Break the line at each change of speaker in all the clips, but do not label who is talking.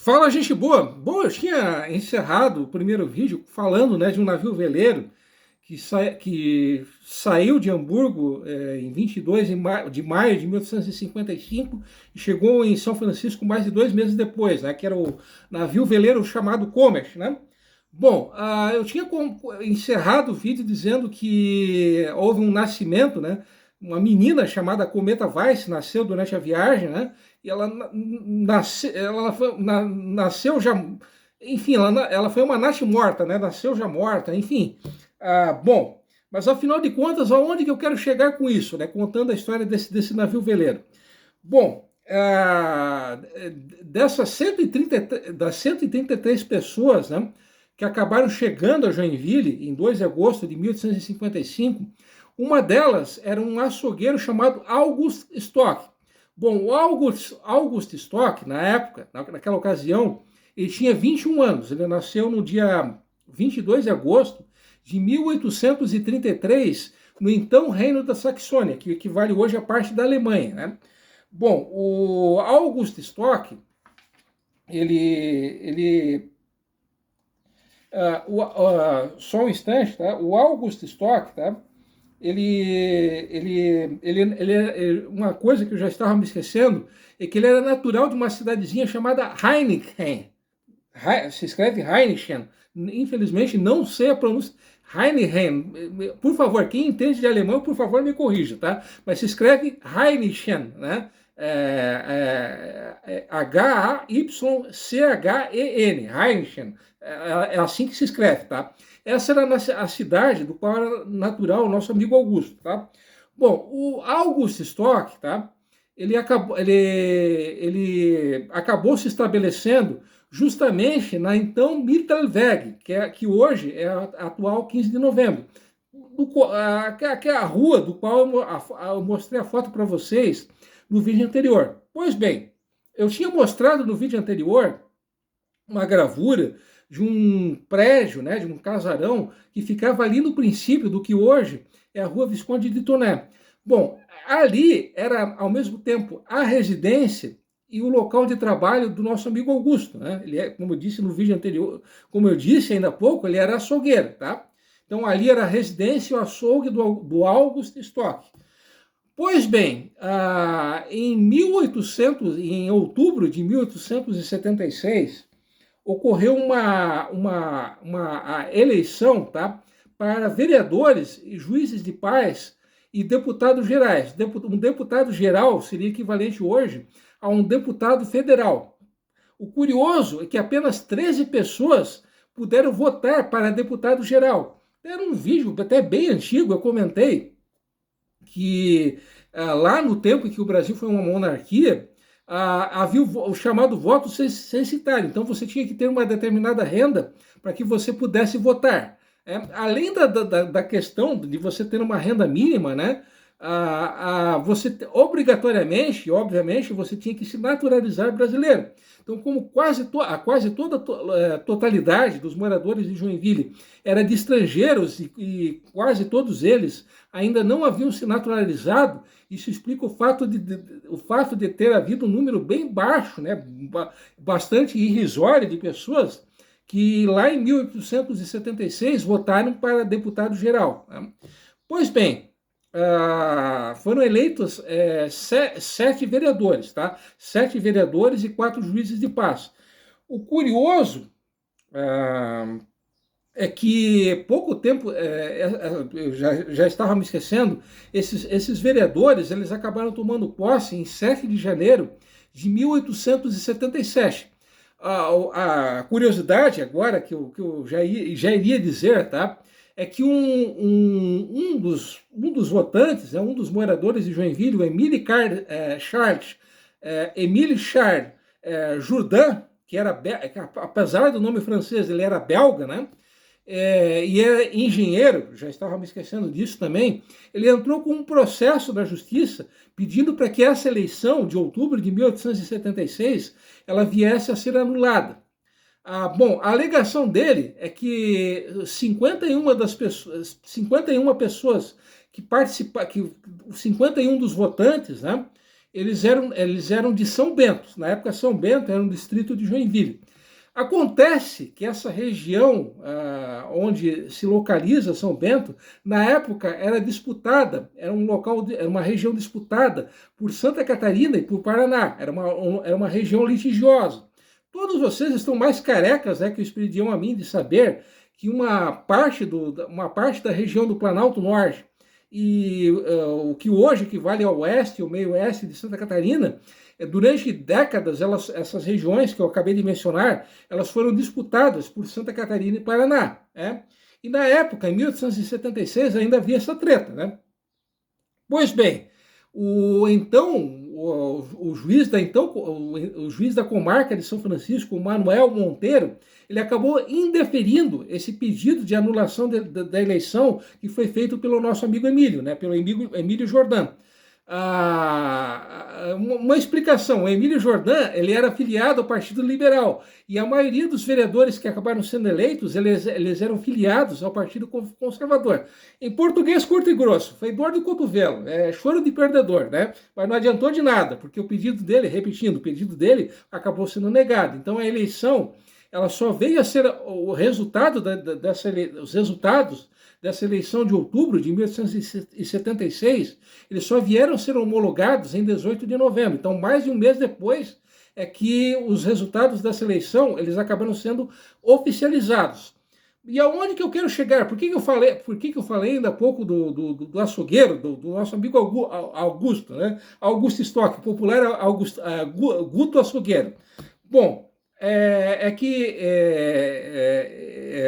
Fala, gente boa! Bom, eu tinha encerrado o primeiro vídeo falando, né, de um navio veleiro que saiu de Hamburgo em 22 de maio de 1855 e chegou em São Francisco mais de 2 meses depois, né, que era o navio veleiro chamado Commerce, né? Bom, eu tinha encerrado o vídeo dizendo que houve um nascimento, né? Uma menina chamada Cometa Weiss nasceu durante a viagem, né? E nasceu já, enfim, ela foi uma nasce morta, né? Nasceu já morta, enfim. Bom, mas afinal de contas, aonde que eu quero chegar com isso, né? Contando a história desse navio veleiro. Bom, dessas 130, das 133 pessoas, né, que acabaram chegando a Joinville em 2 de agosto de 1855, uma delas era um açougueiro chamado August Stock. Bom, o August Stock, na época, naquela ocasião, ele tinha 21 anos. Ele nasceu no dia 22 de agosto de 1833, no então Reino da Saxônia, que equivale hoje a parte da Alemanha, né? Bom, o August Stock, só um instante, tá? O August Stock, tá? Uma coisa que eu já estava me esquecendo é que ele era natural de uma cidadezinha chamada Heineken. Se escreve Heineken. Infelizmente, não sei a pronúncia. Heineken. Por favor, quem entende de alemão, por favor, me corrija, tá? Mas se escreve Heineken, né? H-A-Y-C-H-E-N. Heineken. É assim que se escreve, tá? Essa era a cidade do qual era natural o nosso amigo Augusto, tá? Bom, o August Stock, tá? Ele acabou se estabelecendo justamente na então Mittelweg, que hoje é a atual 15 de novembro, que é a rua do qual eu mostrei a foto para vocês no vídeo anterior. Pois bem, eu tinha mostrado no vídeo anterior uma gravura de um prédio, né, de um casarão, que ficava ali no princípio do que hoje é a Rua Visconde de Toné. Bom, ali era, ao mesmo tempo, a residência e o local de trabalho do nosso amigo Augusto, né? Ele como eu disse no vídeo anterior, como eu disse ainda há pouco, ele era açougueiro, tá? Então ali era a residência e o açougue do August Stock. Pois bem, em outubro de 1876, ocorreu uma eleição, tá, para vereadores e juízes de paz e deputados gerais. Um deputado geral seria equivalente hoje a um deputado federal. O curioso é que apenas 13 pessoas puderam votar para deputado geral. Era um vídeo até bem antigo, eu comentei que lá no tempo em que o Brasil foi uma monarquia, havia o chamado voto censitário. Então você tinha que ter uma determinada renda para que você pudesse votar. Além da questão de você ter uma renda mínima, né? Você obrigatoriamente, obviamente, você tinha que se naturalizar brasileiro. Então, como quase toda a totalidade dos moradores de Joinville era de estrangeiros e quase todos eles ainda não haviam se naturalizado, isso explica o fato de ter havido um número bem baixo, né, bastante irrisório de pessoas que lá em 1876 votaram para deputado geral. Né? Pois bem, foram eleitos 7 vereadores, tá? 7 vereadores e 4 juízes de paz. O curioso é que pouco tempo, eu já estava me esquecendo, esses vereadores eles acabaram tomando posse em 7 de janeiro de 1877. A curiosidade agora que eu já iria dizer, tá? É que um dos votantes, um dos moradores de Joinville, o Émile Charles Jourdain, que era, apesar do nome francês, ele era belga, né? E é engenheiro, já estava me esquecendo disso também, ele entrou com um processo da justiça pedindo para que essa eleição de outubro de 1876 ela viesse a ser anulada. Bom, a alegação dele é que 51 pessoas que participaram, 51 dos votantes, né, eles eram de São Bento. Na época, São Bento era um distrito de Joinville. Acontece que essa região onde se localiza São Bento, na época era disputada, era um local, era uma região disputada por Santa Catarina e por Paraná, era uma região litigiosa. Todos vocês estão mais carecas, que o Espiridião a mim, de saber que uma parte da região do Planalto Norte e o que hoje equivale ao oeste, ou meio oeste de Santa Catarina, durante décadas, essas regiões que eu acabei de mencionar, elas foram disputadas por Santa Catarina e Paraná. E na época, em 1876, ainda havia essa treta. Pois bem, o juiz da comarca de São Francisco, Manuel Monteiro, ele acabou indeferindo esse pedido de anulação da eleição que foi feito pelo nosso amigo Emílio, pelo Emílio Jordan. Uma explicação: o Emílio Jordan, ele era afiliado ao Partido Liberal, e a maioria dos vereadores que acabaram sendo eleitos, eles eram filiados ao Partido Conservador. Em português curto e grosso, foi dor do cotovelo, choro de perdedor, mas não adiantou de nada, porque o pedido dele, repetindo, o pedido dele acabou sendo negado. Então a eleição, ela só veio a ser o resultado os resultados dessa eleição de outubro de 1876, eles só vieram a ser homologados em 18 de novembro. Então, mais de um mês depois é que os resultados dessa eleição, eles acabaram sendo oficializados. E aonde que eu quero chegar? Por que eu falei ainda há pouco do açougueiro, do nosso amigo Augusto, Augusto Stock, popular Guto Açougueiro. Bom,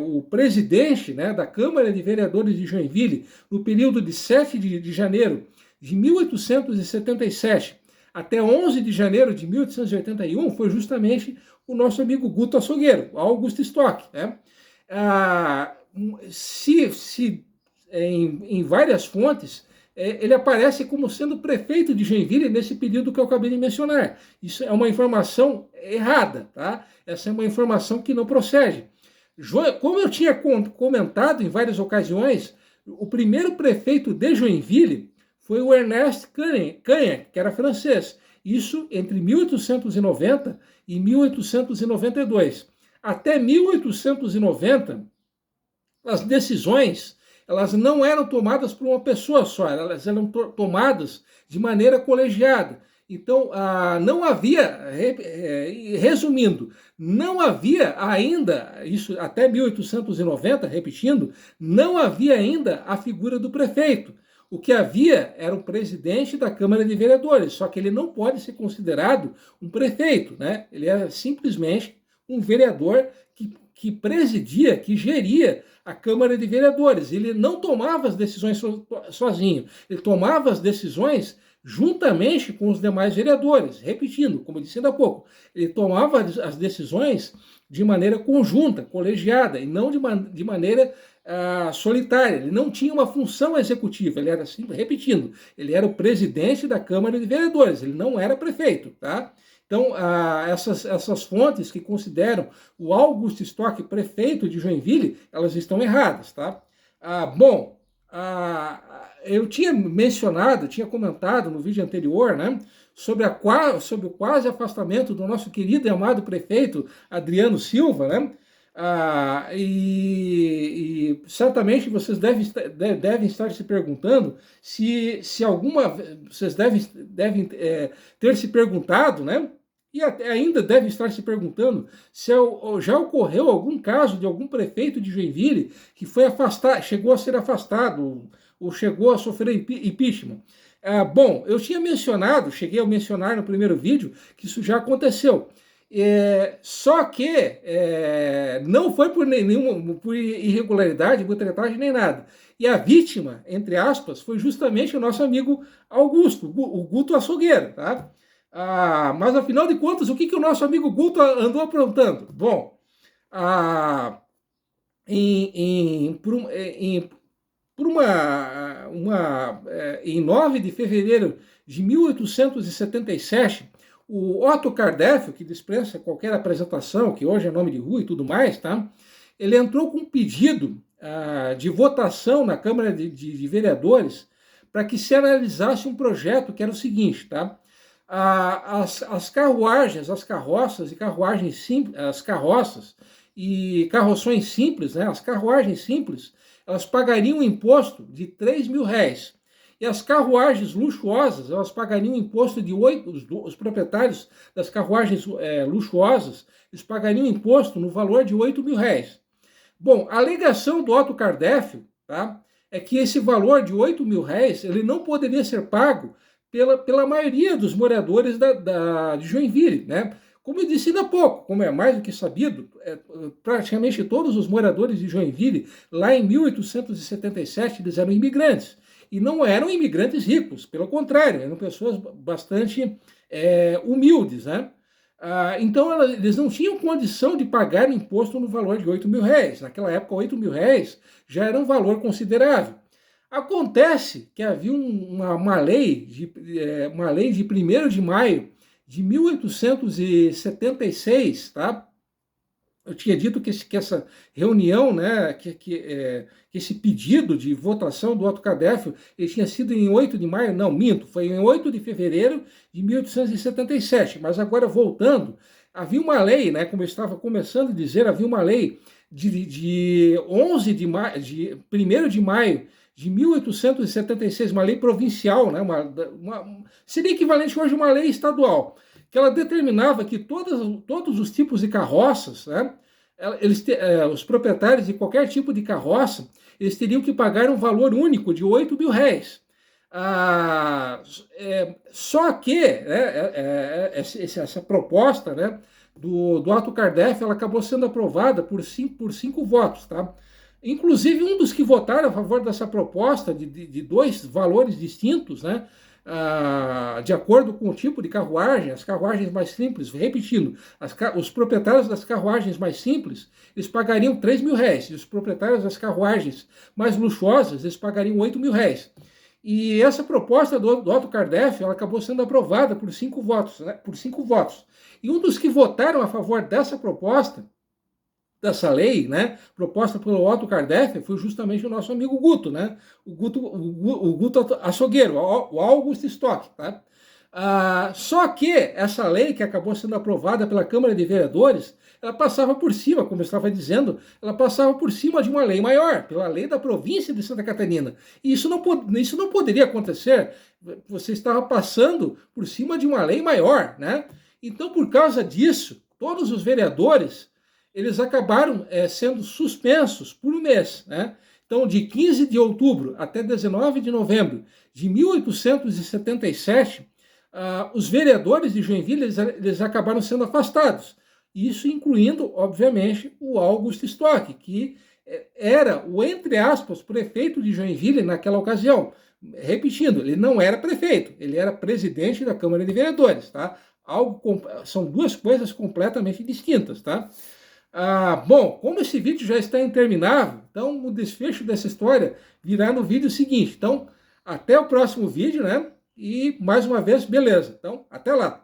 o presidente da Câmara de Vereadores de Joinville, no período de 7 de janeiro de 1877 até 11 de janeiro de 1881, foi justamente o nosso amigo Guto Açougueiro, Augusto Stock. Em várias fontes, ele aparece como sendo prefeito de Joinville nesse período que eu acabei de mencionar. Isso é uma informação errada, tá? Essa é uma informação que não procede. Como eu tinha comentado em várias ocasiões, o primeiro prefeito de Joinville foi o Ernest Cagnac, que era francês. Isso entre 1890 e 1892. Até 1890, as decisões, elas não eram tomadas por uma pessoa só, elas eram tomadas de maneira colegiada. Então, não havia, resumindo, não havia ainda, isso até 1890, repetindo, não havia ainda a figura do prefeito. O que havia era o presidente da Câmara de Vereadores, só que ele não pode ser considerado um prefeito, Ele era simplesmente um vereador que presidia, que geria a Câmara de Vereadores. Ele não tomava as decisões sozinho, ele tomava as decisões juntamente com os demais vereadores. Repetindo, como eu disse ainda há pouco, ele tomava as decisões de maneira conjunta, colegiada, e não de maneira solitária. Ele não tinha uma função executiva, ele era, assim, repetindo, ele era o presidente da Câmara de Vereadores, ele não era prefeito, tá? Então, essas fontes que consideram o Augusto Stock prefeito de Joinville, elas estão erradas, tá? Eu tinha comentado no vídeo anterior, sobre o quase afastamento do nosso querido e amado prefeito Adriano Silva, e certamente vocês devem estar se perguntando vocês devem ter se perguntado, e ainda devem estar se perguntando se já ocorreu algum caso de algum prefeito de Joinville que foi chegou a ser afastado ou chegou a sofrer impeachment. Eu cheguei a mencionar no primeiro vídeo que isso já aconteceu. Só que não foi por irregularidade, butretagem, nem nada. E a vítima, entre aspas, foi justamente o nosso amigo Augusto, o Guto Açougueiro, tá? Mas afinal de contas, o que o nosso amigo Guto andou aprontando? Bom, em 9 de fevereiro de 1877, o Otto Kardec, que dispensa qualquer apresentação, que hoje é nome de rua e tudo mais, tá? Ele entrou com um pedido de votação na Câmara de Vereadores para que se analisasse um projeto que era o seguinte, tá? As carruagens, as carroças e carruagens simples, as carroças e carroções simples, né, as carruagens simples, elas pagariam um imposto de R$ 3.000. E as carruagens luxuosas, elas pagariam um imposto de 8, os proprietários das carruagens luxuosas, eles pagariam um imposto no valor de R$ 8.000. Bom, a alegação do Otto Kardec, tá, é que esse valor de R$ 8.000 ele não poderia ser pago pela maioria dos moradores de Joinville, né? Como eu disse ainda há pouco, como é mais do que sabido, praticamente todos os moradores de Joinville, lá em 1877, eles eram imigrantes. E não eram imigrantes ricos, pelo contrário, eram pessoas bastante humildes, né? Então, eles não tinham condição de pagar imposto no valor de R$ 8.000. Naquela época, R$ 8.000 já era um valor considerável. Acontece que havia uma lei de 1º de maio de 1876, tá? Eu tinha dito que essa reunião, né, que esse pedido de votação do Otto Kardec, ele tinha sido em 8 de maio, não, minto, foi em 8 de fevereiro de 1877. Mas agora, voltando, havia uma lei, né, como eu estava começando a dizer, havia uma lei de 11 de maio, de 1º de maio de 1876, uma lei provincial, né, seria equivalente hoje a uma lei estadual, que ela determinava que todos os tipos de carroças, né, os proprietários de qualquer tipo de carroça, eles teriam que pagar um valor único de R$ 8.000. Só que essa proposta, né, do Otto Kardec, ela acabou sendo aprovada por cinco votos, tá? Inclusive, um dos que votaram a favor dessa proposta de dois valores distintos, né, de acordo com o tipo de carruagem, as carruagens mais simples, repetindo, os proprietários das carruagens mais simples, eles pagariam R$ 3.000, e os proprietários das carruagens mais luxuosas, eles pagariam R$ 8.000. E essa proposta do Otto Kardec, ela acabou sendo aprovada por 5 votos, né, por 5 votos. E um dos que votaram a favor dessa proposta, dessa lei, né, proposta pelo Otto Kardec, foi justamente o nosso amigo Guto, né, o Guto Açougueiro, o August Stock, tá? Só que essa lei que acabou sendo aprovada pela Câmara de Vereadores, ela passava por cima, como eu estava dizendo, ela passava por cima de uma lei maior, pela lei da província de Santa Catarina. E isso não poderia acontecer, você estava passando por cima de uma lei maior, né? Então, por causa disso, todos os vereadores, eles acabaram sendo suspensos por um mês, né? Então, de 15 de outubro até 19 de novembro de 1877, os vereadores de Joinville, eles acabaram sendo afastados. Isso incluindo, obviamente, o August Stock, que era o, entre aspas, prefeito de Joinville naquela ocasião. Repetindo, ele não era prefeito, ele era presidente da Câmara de Vereadores, tá? São duas coisas completamente distintas, tá? Bom, como esse vídeo já está interminável, então o desfecho dessa história virá no vídeo seguinte. Então, até o próximo vídeo, né? E, mais uma vez, beleza. Então, até lá.